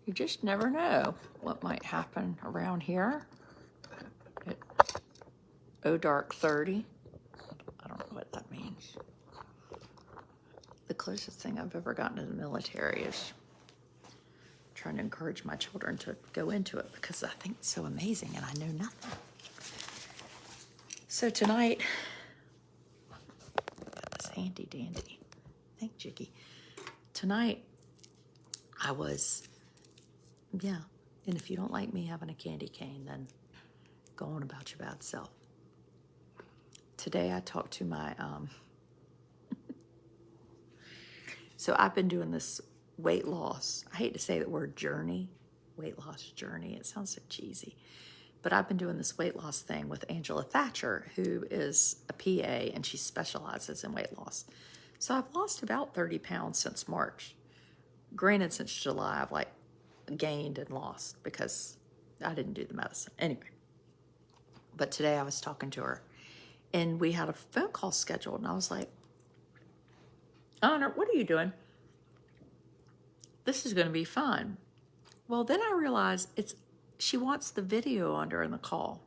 You just never know what might happen around here at dark 30. I don't know what that means. The closest thing I've ever gotten to the military is trying to encourage my children to go into it because I think it's so amazing and I know nothing. So tonight, got this handy dandy. Thank Jiggy. Tonight, I was, and if you don't like me having a candy cane, then go on about your bad self. Today I talked to my, so I've been doing this weight loss. I hate to say the word journey, weight loss journey. It sounds so cheesy. But I've been doing this weight loss thing with Angela Thatcher, who is a PA and she specializes in weight loss. So I've lost about 30 pounds since March. Granted, since July, I've gained and lost because I didn't do the medicine. Anyway, but today I was talking to her and we had a phone call scheduled and I was like, Honor, what are you doing? This is going to be fun. Well, then I realized she wants the video on during the call.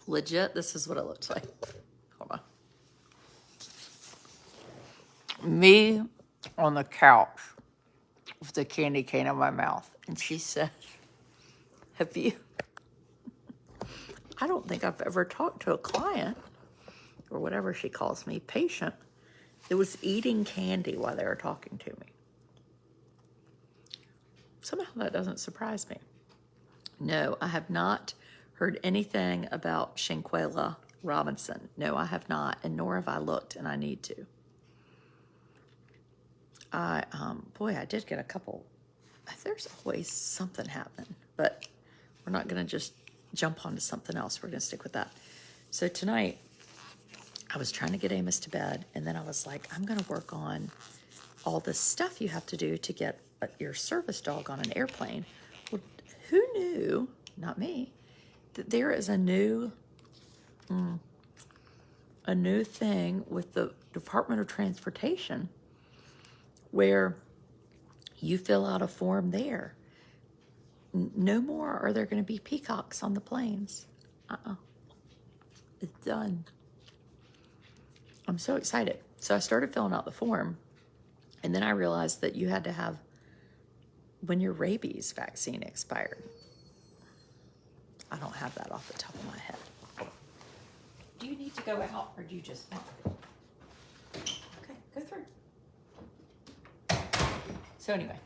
Legit, this is what it looks like. Hold on. Me on the couch with the candy cane in my mouth. And she said, have you? I don't think I've ever talked to a client, or whatever she calls me, patient, that was eating candy while they were talking to me. Somehow that doesn't surprise me. No, I have not heard anything about Shanquella Robinson. No, I have not, and nor have I looked, and I need to. I did get a couple. There's always something happening, but we're not going to just jump onto something else. We're going to stick with that. So tonight, I was trying to get Amos to bed, and then I was like, I'm going to work on all the stuff you have to do to get your service dog on an airplane. Well, who knew, not me, that there is a new thing with the Department of Transportation where you fill out a form there. No more are there going to be peacocks on the planes. It's done. I'm so excited. So I started filling out the form, and then I realized that you had to have when your rabies vaccine expired. I don't have that off the top of my head. Do you need to go out, or do you just want? Okay, go through. So anyway,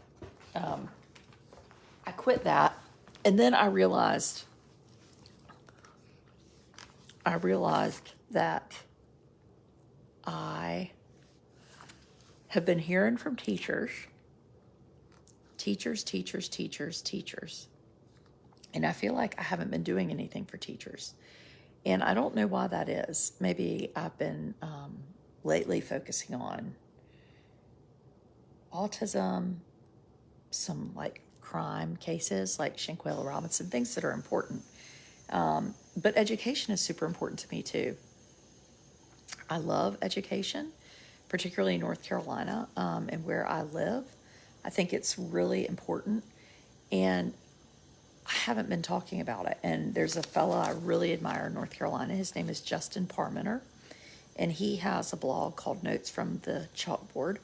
I quit that, and then I realized that I have been hearing from teachers, and I feel like I haven't been doing anything for teachers, and I don't know why that is. Maybe I've been lately focusing on autism, some crime cases like Shanquella Robinson, things that are important. But education is super important to me too. I love education, particularly in North Carolina and where I live. I think it's really important, and I haven't been talking about it. And there's a fellow I really admire in North Carolina. His name is Justin Parmenter, and he has a blog called Notes from the Chalkboard.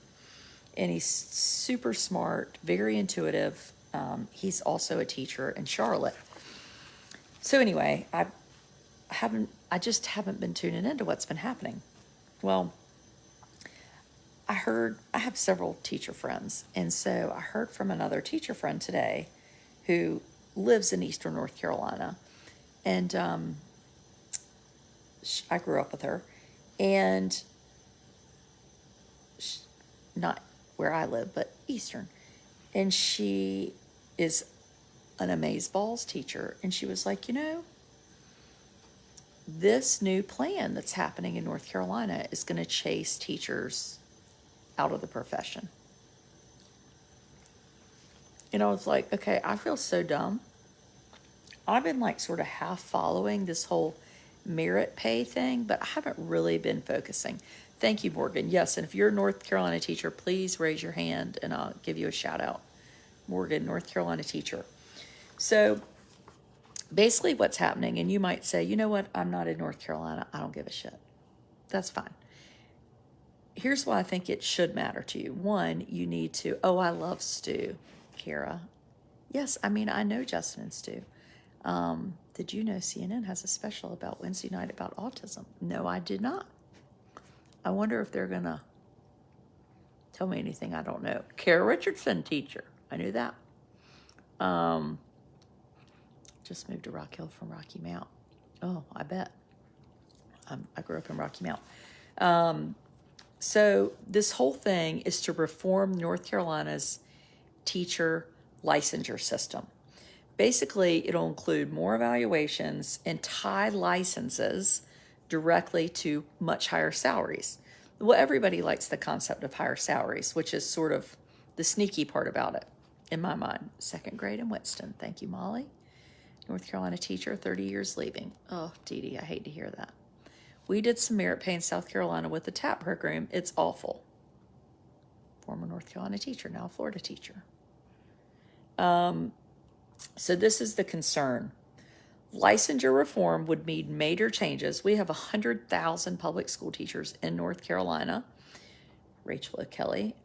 And he's super smart, very intuitive. He's also a teacher in Charlotte. So anyway, I just haven't been tuning into what's been happening. Well, I have several teacher friends, and so I heard from another teacher friend today who lives in Eastern North Carolina, and I grew up with her, and not where I live, but Eastern. And she is an amazeballs teacher. And she was like, this new plan that's happening in North Carolina is going to chase teachers out of the profession. And I was like, okay, I feel so dumb. I've been sort of half following this whole merit pay thing, but I haven't really been focusing. Thank you, Morgan. Yes, and if you're a North Carolina teacher, please raise your hand and I'll give you a shout out. Morgan, North Carolina teacher. So basically what's happening, and you might say, you know what, I'm not in North Carolina, I don't give a shit. That's fine. Here's why I think it should matter to you. One, you need to, oh, I love Stu, Kara. Yes, I mean, I know Justin and Stu. Did you know CNN has a special about Wednesday night about autism? No, I did not. I wonder if they're going to tell me anything I don't know. Kara Richardson, teacher. I knew that. Just moved to Rock Hill from Rocky Mount. Oh, I bet. I grew up in Rocky Mount. So this whole thing is to reform North Carolina's teacher licensure system. Basically, it'll include more evaluations and tie licenses directly to much higher salaries. Well, everybody likes the concept of higher salaries, which is sort of the sneaky part about it, in my mind. Second grade in Winston. Thank you, Molly. North Carolina teacher, 30 years leaving. Oh, Dee Dee, I hate to hear that. We did some merit pay in South Carolina with the TAP program. It's awful. Former North Carolina teacher, now Florida teacher. So this is the concern. Licensure reform would mean major changes. We have 100,000 public school teachers in North Carolina. Rachel O'Kelly.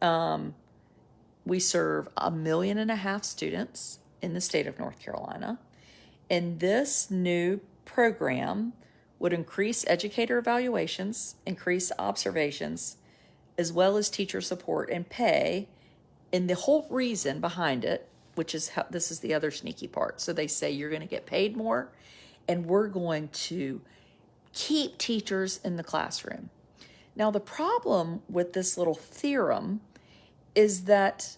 We serve 1.5 million students in the state of North Carolina. And this new program would increase educator evaluations, increase observations, as well as teacher support and pay. And the whole reason behind it, which is how this is the other sneaky part. So they say you're going to get paid more, and we're going to keep teachers in the classroom. Now, the problem with this little theorem is that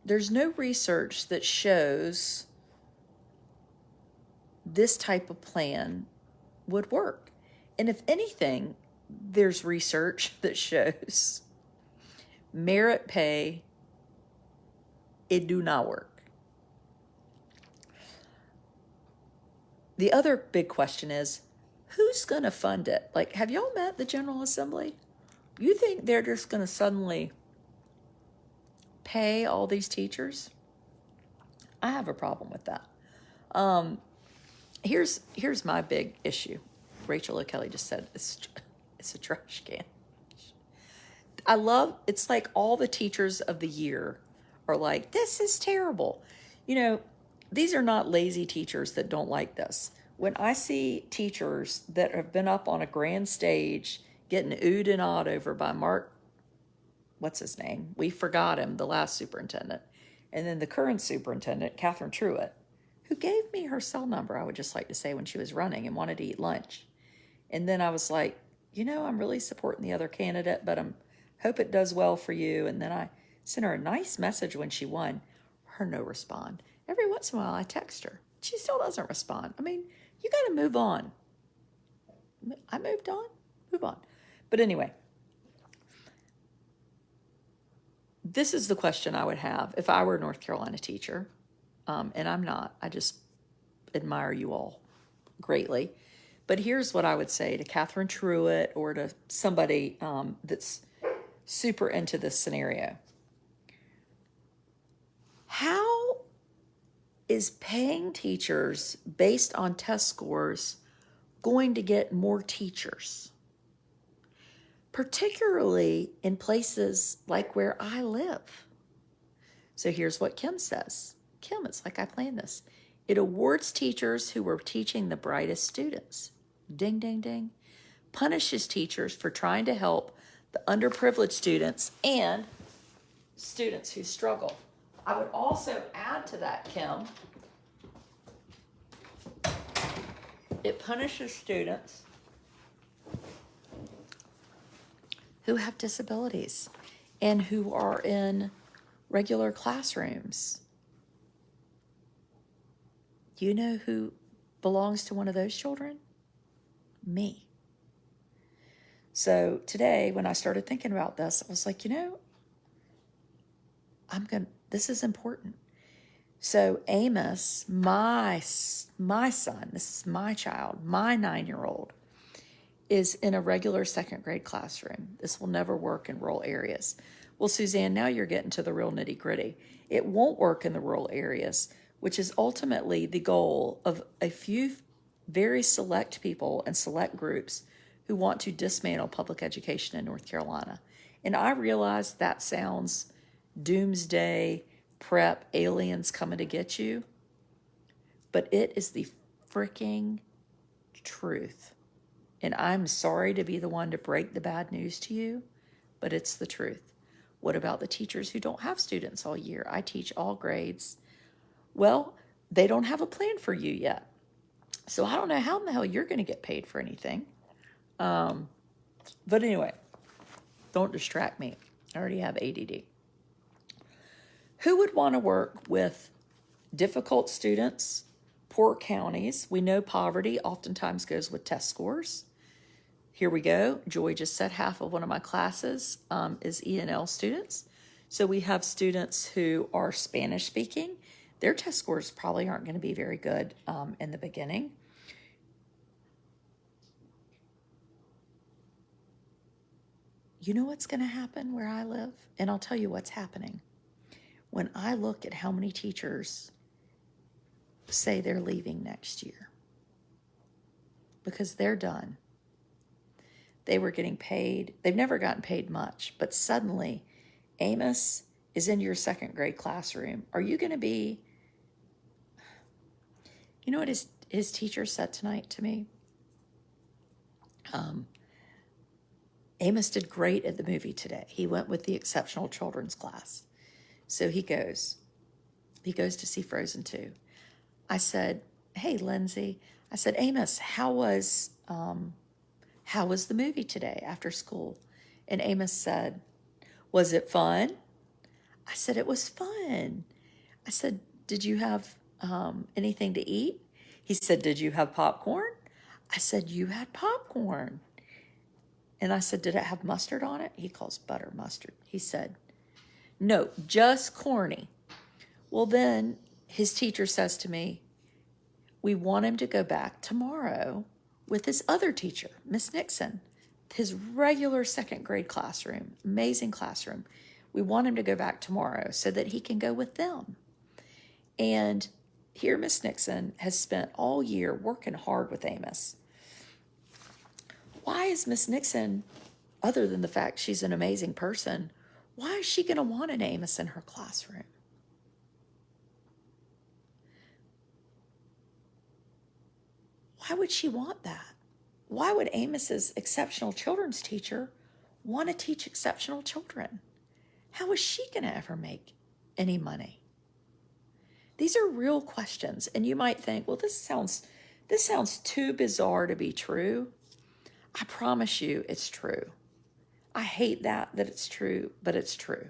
there's no research that shows this type of plan would work. And if anything, there's research that shows merit pay, it do not work. The other big question is, who's going to fund it? Like, have y'all met the General Assembly? You think they're just going to suddenly pay all these teachers? I have a problem with that. Here's my big issue. Rachel O'Kelly just said it's a trash can. It's like all the teachers of the year are like, this is terrible. You know, these are not lazy teachers that don't like this. When I see teachers that have been up on a grand stage getting oohed and awed over by Mark, what's his name? We forgot him, the last superintendent. And then the current superintendent, Catherine Truitt, who gave me her cell number, I would just like to say, when she was running and wanted to eat lunch. And then I was like, you know, I'm really supporting the other candidate, but I hope it does well for you. And then I sent her a nice message when she won. Her no respond. Every once in a while I text her. She still doesn't respond. I mean, you got to move on. I moved on. Move on. But anyway, this is the question I would have if I were a North Carolina teacher. And I'm not. I just admire you all greatly. But here's what I would say to Catherine Truitt or to somebody that's super into this scenario. How is paying teachers based on test scores going to get more teachers? Particularly in places like where I live. So here's what Kim says. Kim, it's like I planned this. It awards teachers who were teaching the brightest students. Ding, ding, ding. Punishes teachers for trying to help the underprivileged students and students who struggle. I would also add to that, Kim, it punishes students who have disabilities and who are in regular classrooms. Do you know who belongs to one of those children? Me. So today, when I started thinking about this, I was like, you know, this is important. So Amos, my son, this is my child, my 9-year-old, is in a regular second grade classroom. This will never work in rural areas. Well, Suzanne, now you're getting to the real nitty gritty. It won't work in the rural areas, which is ultimately the goal of a few very select people and select groups who want to dismantle public education in North Carolina. And I realize that sounds doomsday, prep, aliens coming to get you, but it is the freaking truth. And I'm sorry to be the one to break the bad news to you, but it's the truth. What about the teachers who don't have students all year? I teach all grades. Well, they don't have a plan for you yet. So I don't know how in the hell you're going to get paid for anything. But anyway, don't distract me. I already have ADD. Who would want to work with difficult students, poor counties? We know poverty oftentimes goes with test scores. Here we go. Joy just said half of one of my classes is ENL students. So we have students who are Spanish speaking. Their test scores probably aren't going to be very good in the beginning. You know what's going to happen where I live? And I'll tell you what's happening. When I look at how many teachers say they're leaving next year because they're done. They were getting paid. They've never gotten paid much, but suddenly Amos is in your second grade classroom. Are you going to be, you know what his teacher said tonight to me? Amos did great at the movie today. He went with the exceptional children's class. So he goes to see Frozen 2. I said, hey, Lindsay, I said, Amos, how was the movie today after school? And Amos said, was it fun? I said, it was fun. I said, did you have anything to eat? He said, did you have popcorn? I said, you had popcorn. And I said, did it have mustard on it? He calls butter mustard. He said, no, just corny. Well, then his teacher says to me, we want him to go back tomorrow with his other teacher, Miss Nixon, his regular second grade classroom, amazing classroom. We want him to go back tomorrow so that he can go with them. And here Miss Nixon has spent all year working hard with Amos. Why is Miss Nixon, other than the fact she's an amazing person, why is she going to want an Amos in her classroom? Why would she want that? Why would Amos's exceptional children's teacher want to teach exceptional children? How is she going to ever make any money? These are real questions. And you might think, well, this sounds too bizarre to be true. I promise you it's true. I hate that it's true, but it's true.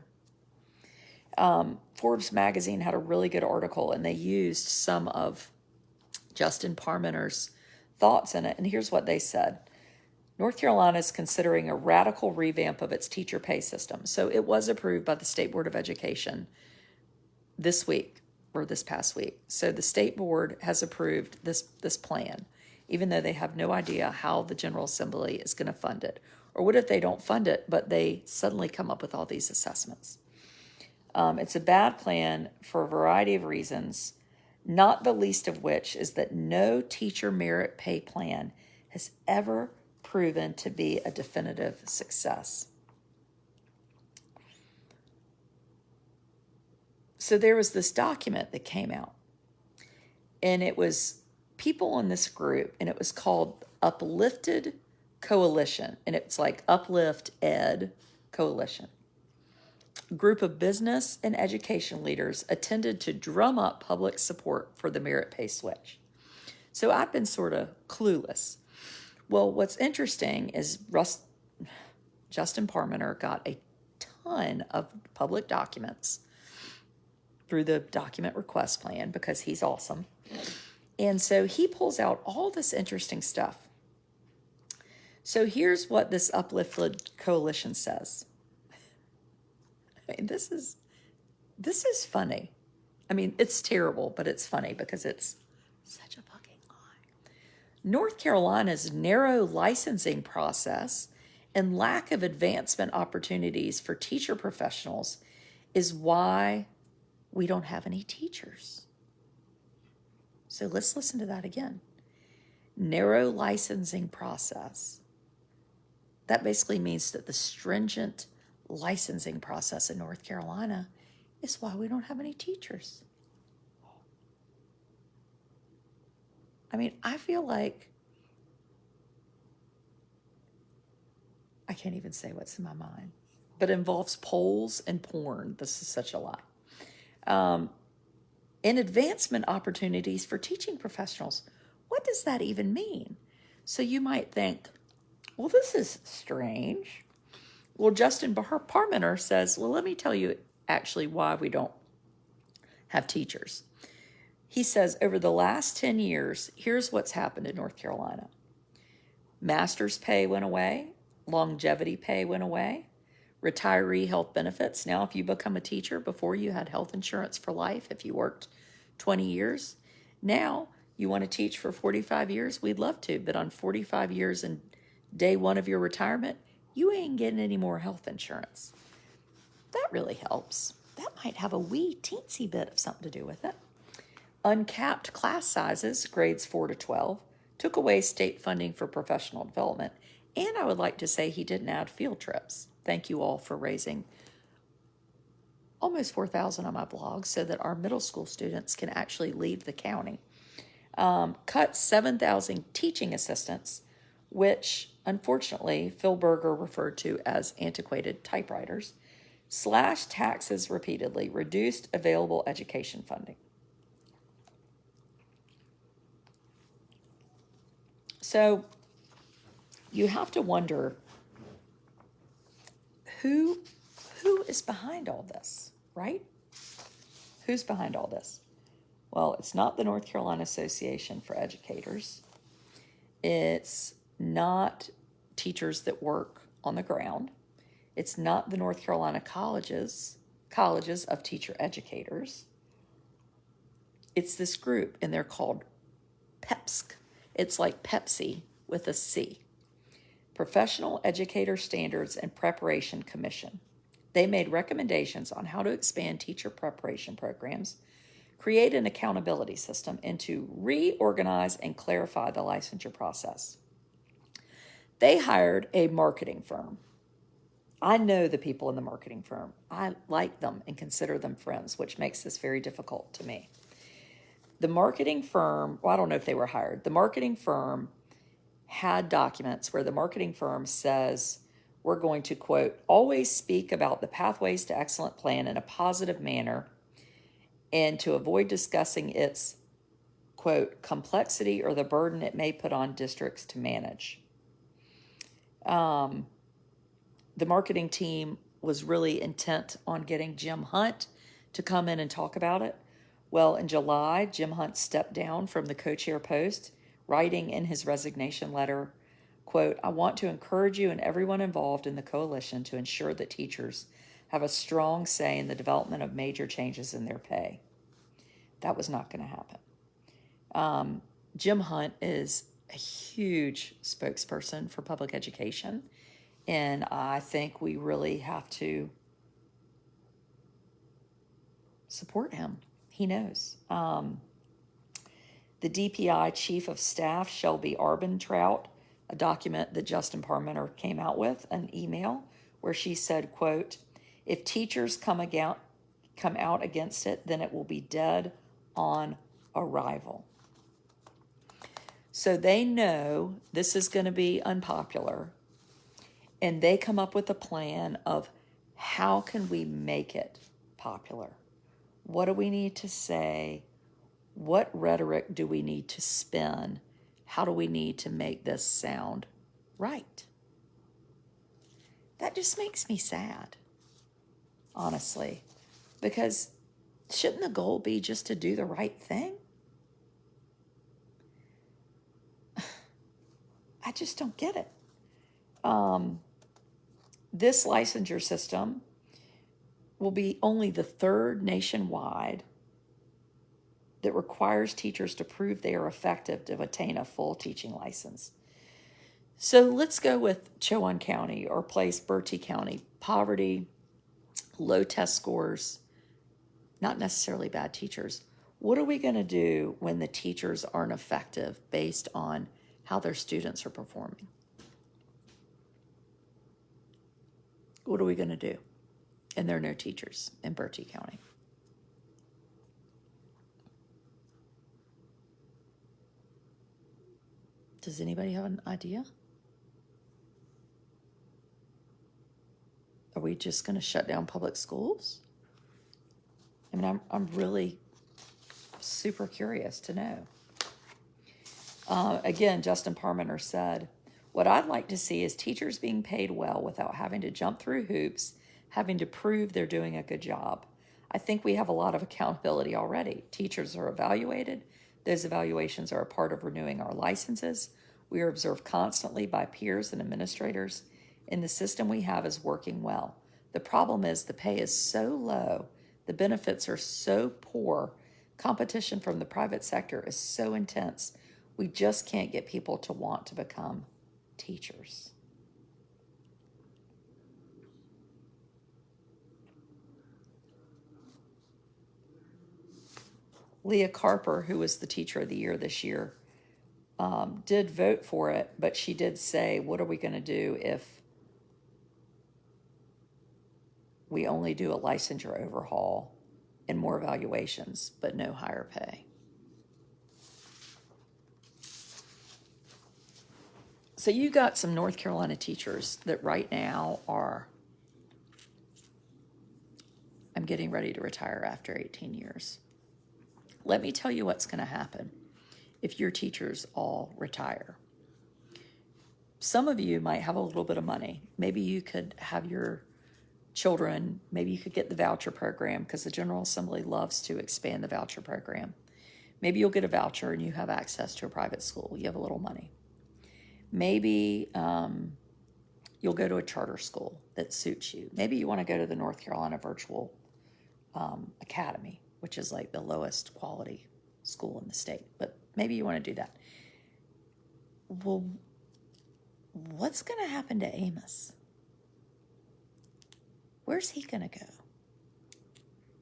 Forbes magazine had a really good article, and they used some of Justin Parmenter's thoughts in it. And here's what they said. North Carolina is considering a radical revamp of its teacher pay system. So it was approved by the State Board of Education this week or this past week. So the state board has approved this plan, even though they have no idea how the General Assembly is going to fund it. Or what if they don't fund it, but they suddenly come up with all these assessments? It's a bad plan for a variety of reasons, not the least of which is that no teacher merit pay plan has ever proven to be a definitive success. So there was this document that came out, and it was people in this group, and it was called Uplifted Coalition, and it's like Uplift Ed Coalition. A group of business and education leaders attended to drum up public support for the merit pay switch. So I've been sort of clueless. Well, what's interesting is Justin Parmenter got a ton of public documents through the document request plan because he's awesome. And so he pulls out all this interesting stuff. So here's what this Uplifted Coalition says. I mean, this is funny. I mean, it's terrible, but it's funny because it's such a fucking lie. North Carolina's narrow licensing process and lack of advancement opportunities for teacher professionals is why we don't have any teachers. So let's listen to that again. Narrow licensing process. That basically means that the stringent licensing process in North Carolina is why we don't have any teachers. I mean, I feel like I can't even say what's in my mind, but it involves polls and porn. This is such a lie. And advancement opportunities for teaching professionals. What does that even mean? So you might think, well, this is strange. Well, Justin Parmenter says, well, let me tell you actually why we don't have teachers. He says, over the last 10 years, here's what's happened in North Carolina. Master's pay went away. Longevity pay went away. Retiree health benefits. Now, if you become a teacher, before you had health insurance for life if you worked 20 years. Now, you want to teach for 45 years? We'd love to, but on 45 years and day one of your retirement, you ain't getting any more health insurance. That really helps. That might have a wee teensy bit of something to do with it. Uncapped class sizes, grades 4 to 12, took away state funding for professional development. And I would like to say he didn't add field trips. Thank you all for raising almost 4,000 on my blog so that our middle school students can actually leave the county. Cut 7,000 teaching assistants, which unfortunately Phil Berger referred to as antiquated typewriters. Slashed taxes repeatedly, reduced available education funding. So you have to wonder who is behind all this, right? Who's behind all this? Well, it's not the North Carolina Association for Educators. It's not teachers that work on the ground. It's not the North Carolina colleges of teacher educators. It's this group, and they're called PEPSC. It's like Pepsi with a C. Professional Educator Standards and Preparation Commission. They made recommendations on how to expand teacher preparation programs, create an accountability system, and to reorganize and clarify the licensure process. They hired a marketing firm. I know the people in the marketing firm. I like them and consider them friends, which makes this very difficult to me. The marketing firm, well, I don't know if they were hired. The marketing firm had documents where the marketing firm says, we're going to, quote, always speak about the Pathways to Excellent plan in a positive manner and to avoid discussing its, quote, complexity or the burden it may put on districts to manage. The marketing team was really intent on getting Jim Hunt to come in and talk about it. Well, in July, Jim Hunt stepped down from the co-chair post, writing in his resignation letter, quote, I want to encourage you and everyone involved in the coalition to ensure that teachers have a strong say in the development of major changes in their pay. That was not going to happen. Jim Hunt is a huge spokesperson for public education, and I think we really have to support him. He knows. The DPI Chief of Staff, Shelby Arbentrout, a document that Justin Parmenter came out with, an email, where she said, quote, if teachers come out against it, then it will be dead on arrival. So they know this is going to be unpopular, and they come up with a plan of how can we make it popular? What do we need to say? What rhetoric do we need to spin? How do we need to make this sound right? That just makes me sad, honestly, because shouldn't the goal be just to do the right thing? I just don't get it. This licensure system will be only the third nationwide that requires teachers to prove they are effective to attain a full teaching license. So let's go with Chowan County or place Bertie County. Poverty, low test scores, not necessarily bad teachers. What are we going to do when the teachers aren't effective based on how their students are performing? What are we going to do? And there are no teachers in Bertie County. Does anybody have an idea? Are we just going to shut down public schools? I mean, I'm really super curious to know. Again, Justin Parmenter said, what I'd like to see is teachers being paid well without having to jump through hoops, having to prove they're doing a good job. I think we have a lot of accountability already. Teachers are evaluated. Those evaluations are a part of renewing our licenses. We are observed constantly by peers and administrators, and the system we have is working well. The problem is the pay is so low, the benefits are so poor, competition from the private sector is so intense, we just can't get people to want to become teachers. Leah Carper, who was the Teacher of the Year this year, did vote for it, but she did say, what are we going to do if we only do a licensure overhaul and more evaluations, but no higher pay? So you got some North Carolina teachers that right now are, I'm getting ready to retire after 18 years. Let me tell you what's going to happen if your teachers all retire. Some of you might have a little bit of money. Maybe you could have your children, maybe you could get the voucher program because the General Assembly loves to expand the voucher program. Maybe you'll get a voucher and you have access to a private school. You have a little money. Maybe you'll go to a charter school that suits you. Maybe you want to go to the North Carolina Virtual Academy, which is like the lowest quality school in the state. But maybe you want to do that. Well, what's going to happen to Amos? Where's he going to go?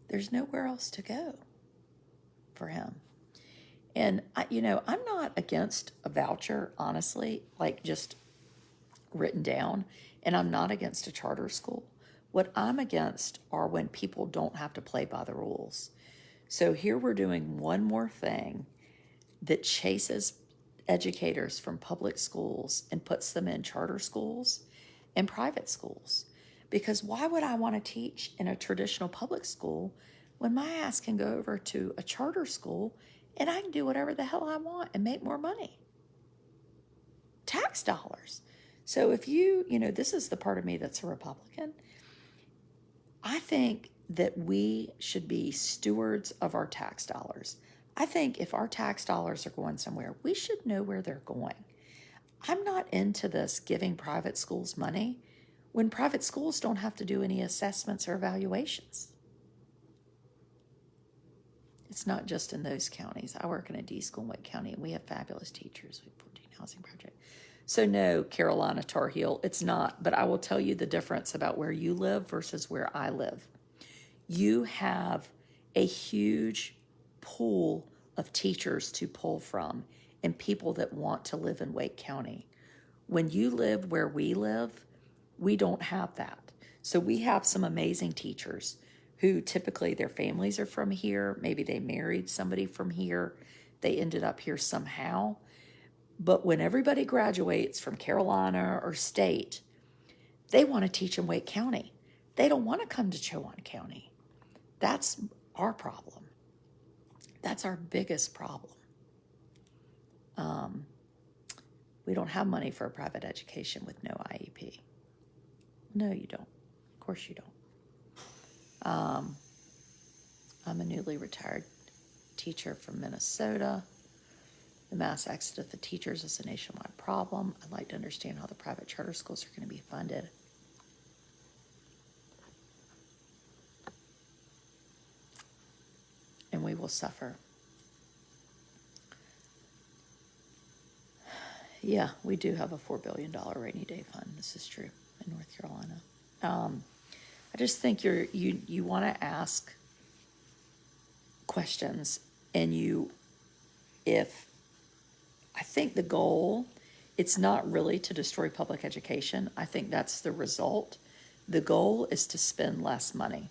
There's nowhere else to go for him. And, I'm not against a voucher, honestly, like just written down. And I'm not against a charter school. What I'm against are when people don't have to play by the rules. So here we're doing one more thing that chases educators from public schools and puts them in charter schools and private schools. Because why would I want to teach in a traditional public school when my ass can go over to a charter school and I can do whatever the hell I want and make more money? Tax dollars. So if this is the part of me that's a Republican. I think that we should be stewards of our tax dollars. I think if our tax dollars are going somewhere, we should know where they're going. I'm not into this giving private schools money when private schools don't have to do any assessments or evaluations. It's not just in those counties. I work in a D school in Wake County, and we have fabulous teachers. We have 14 housing project. So no, Carolina Tar Heel, it's not. But I will tell you the difference about where you live versus where I live. You have a huge pool of teachers to pull from and people that want to live in Wake County. When you live where we live, we don't have that. So we have some amazing teachers who typically their families are from here. Maybe they married somebody from here. They ended up here somehow. But when everybody graduates from Carolina or state, they want to teach in Wake County. They don't want to come to Chowan County. That's our problem. That's our biggest problem. We don't have money for a private education with no IEP. No, you don't. Of course you don't. I'm a newly retired teacher from Minnesota. The mass exodus of teachers is a nationwide problem. I'd like to understand how the private charter schools are going to be funded. And we will suffer. Yeah, we do have a $4 billion rainy day fund. This is true in North Carolina. I just think you want to ask questions, and if I think the goal, it's not really to destroy public education. I think that's the result. The goal is to spend less money.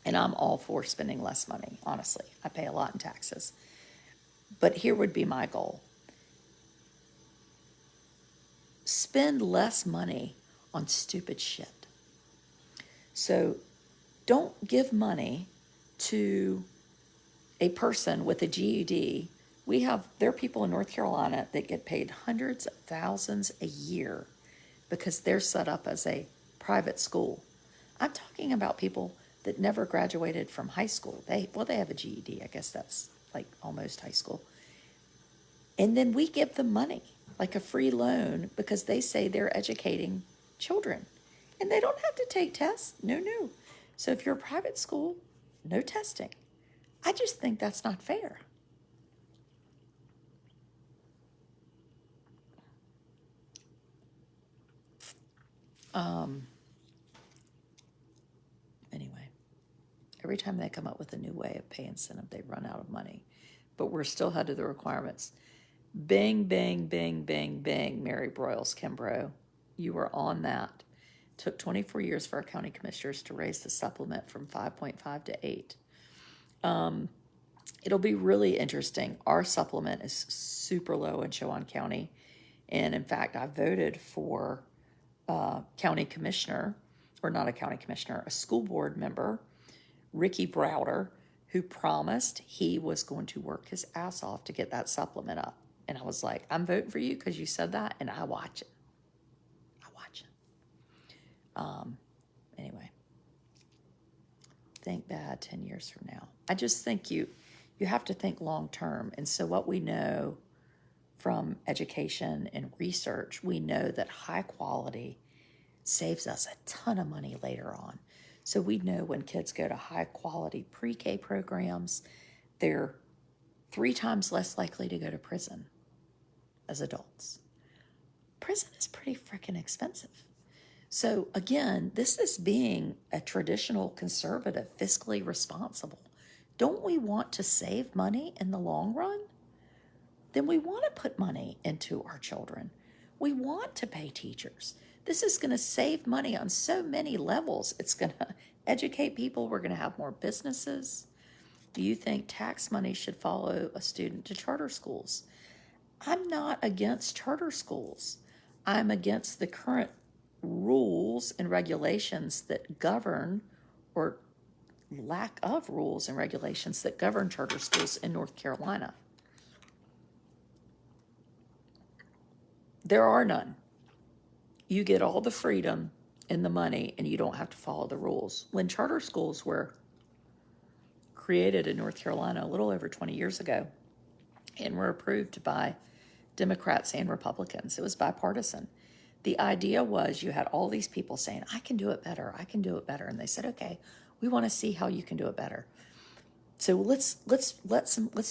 And I'm all for spending less money, honestly. I pay a lot in taxes. But here would be my goal: spend less money on stupid shit. So don't give money to a person with a GED. There are people in North Carolina that get paid hundreds of thousands a year because they're set up as a private school. I'm talking about people that never graduated from high school. They have a GED. I guess that's like almost high school. And then we give them money, like a free loan, because they say they're educating children. And they don't have to take tests. No, no. So if you're a private school, no testing. I just think that's not fair. Anyway, every time they come up with a new way of pay incentive, they run out of money. But we're still held to the requirements. Bing, bing, bing, bing, bing, Mary Broyles Kimbrough. You were on that. Took 24 years for our county commissioners to raise the supplement from 5.5 to 8. It'll be really interesting. Our supplement is super low in Chowan County. And in fact, I voted for county commissioner, or not a county commissioner, a school board member, Ricky Browder, who promised he was going to work his ass off to get that supplement up. And I was like, I'm voting for you because you said that, and I watch it. I watch it. Anyway, think bad 10 years from now. I just think you have to think long term. And so what we know from education and research, we know that high quality saves us a ton of money later on. So we know when kids go to high quality pre-K programs, they're 3 times less likely to go to prison as adults. Prison is pretty freaking expensive. So again, this is being a traditional conservative, fiscally responsible. Don't we want to save money in the long run? Then we want to put money into our children. We want to pay teachers. This is going to save money on so many levels. It's going to educate people. We're going to have more businesses. Do you think tax money should follow a student to charter schools? I'm not against charter schools. I'm against the current rules and regulations that govern, or lack of rules and regulations that govern charter schools in North Carolina. There are none. You get all the freedom and the money, and you don't have to follow the rules. When charter schools were created in North Carolina a little over 20 years ago and were approved by Democrats and Republicans, it was bipartisan. The idea was you had all these people saying, I can do it better, I can do it better. And they said, okay, we want to see how you can do it better. So let's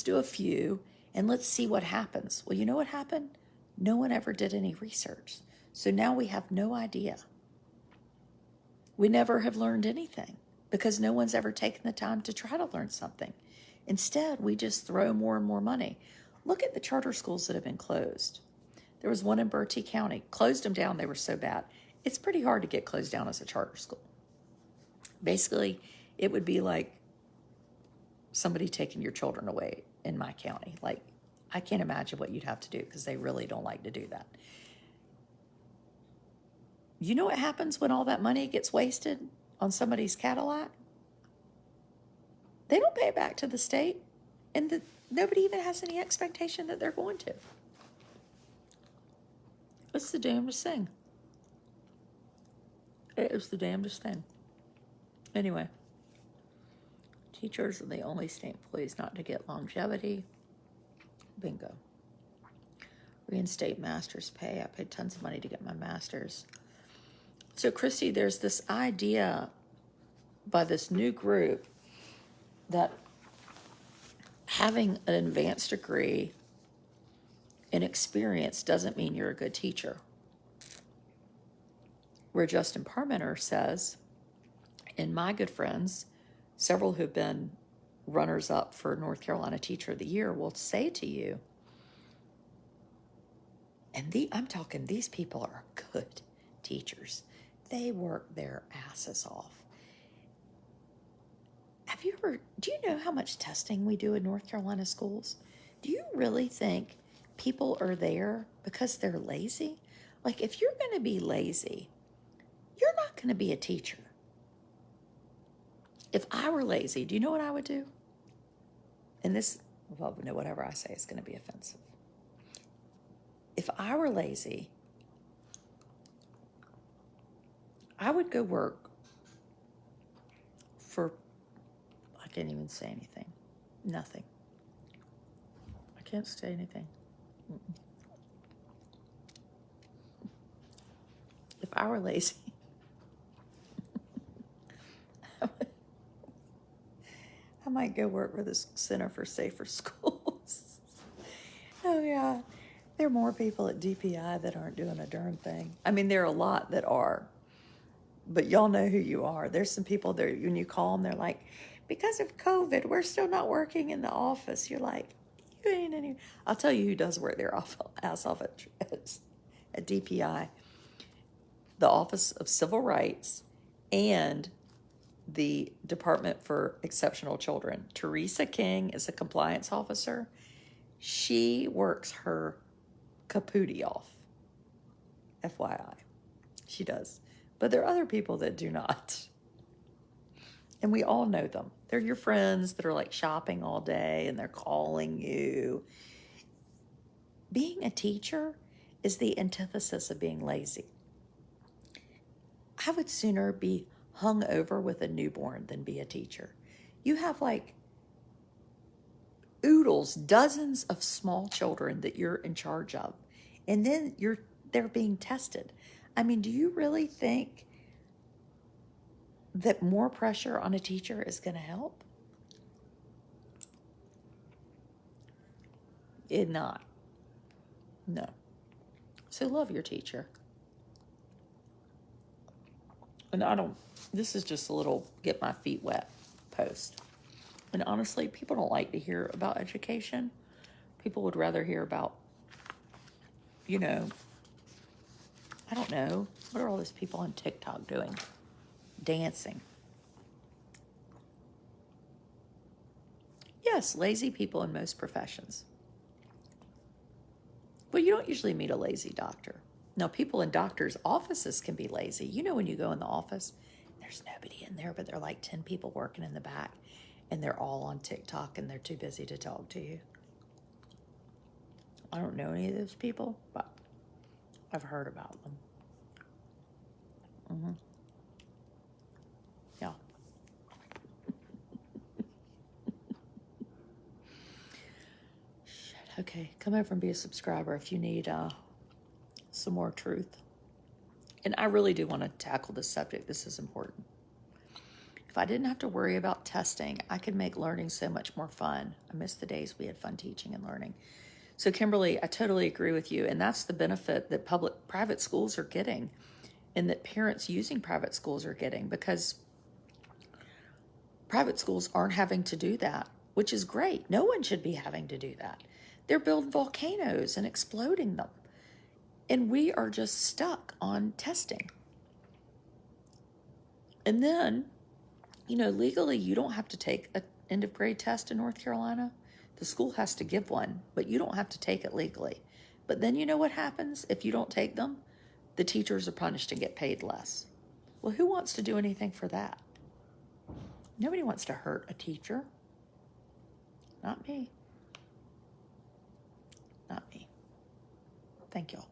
do a few and let's see what happens. Well, you know what happened? No one ever did any research. So now we have no idea. We never have learned anything because no one's ever taken the time to try to learn something. Instead, we just throw more and more money. Look at the charter schools that have been closed. There was one in Bertie County. Closed them down. They were so bad. It's pretty hard to get closed down as a charter school. Basically, it would be like somebody taking your children away in my county. Like, I can't imagine what you'd have to do because they really don't like to do that. You know what happens when all that money gets wasted on somebody's Cadillac? They don't pay it back to the state, and nobody even has any expectation that they're going to. It's the damnedest thing. It is the damnedest thing. Anyway, teachers are the only state employees not to get longevity. Bingo. Reinstate master's pay. I paid tons of money to get my master's. So, Christy, there's this idea by this new group that having an advanced degree Inexperience doesn't mean you're a good teacher. Where Justin Parmenter says, and my good friends, several who've been runners up for North Carolina Teacher of the Year, will say to you, and I'm talking, these people are good teachers. They work their asses off. Do you know how much testing we do in North Carolina schools? Do you really think people are there because they're lazy? Like, if you're going to be lazy, you're not going to be a teacher. If I were lazy, do you know what I would do? And this, well, no, whatever I say is going to be offensive. If I were lazy, I would go work for, I can't even say anything. Nothing. I can't say anything. If I were lazy, I might go work for the Center for Safer Schools. Oh, yeah. There are more people at DPI that aren't doing a darn thing. I mean, there are a lot that are, but y'all know who you are. There's some people there, when you call them, they're like, because of COVID, we're still not working in the office. You're like, you ain't any. I'll tell you who does work their ass off at DPI. The Office of Civil Rights and the Department for Exceptional Children. Teresa King is a compliance officer. She works her kapootie off. FYI. She does. But there are other people that do not. And we all know them. They're your friends that are like shopping all day and they're calling you. Being a teacher is the antithesis of being lazy. I would sooner be hung over with a newborn than be a teacher. You have like oodles, dozens of small children that you're in charge of. And then they're being tested. I mean, do you really think that more pressure on a teacher is going to help? It not. No. So love your teacher. And this is just a little get my feet wet post. And honestly, people don't like to hear about education. People would rather hear about, I don't know, what are all these people on TikTok doing? Dancing. Yes, lazy people in most professions. But you don't usually meet a lazy doctor. Now, people in doctors' offices can be lazy. You know, when you go in the office, there's nobody in there, but there are like 10 people working in the back, and they're all on TikTok, and they're too busy to talk to you. I don't know any of those people, but I've heard about them. Yeah. Shit. Okay, come over and be a subscriber if you need some more truth. And I really do want to tackle this subject. This is important. If I didn't have to worry about testing, I could make learning so much more fun. I miss the days we had fun teaching and learning. So Kimberly, I totally agree with you. And that's the benefit that private schools are getting and that parents using private schools are getting, because private schools aren't having to do that, which is great. No one should be having to do that. They're building volcanoes and exploding them. And we are just stuck on testing. And then, legally, you don't have to take an end of grade test in North Carolina. The school has to give one, but you don't have to take it legally. But then you know what happens if you don't take them? The teachers are punished and get paid less. Well, who wants to do anything for that? Nobody wants to hurt a teacher. Not me. Not me. Thank y'all.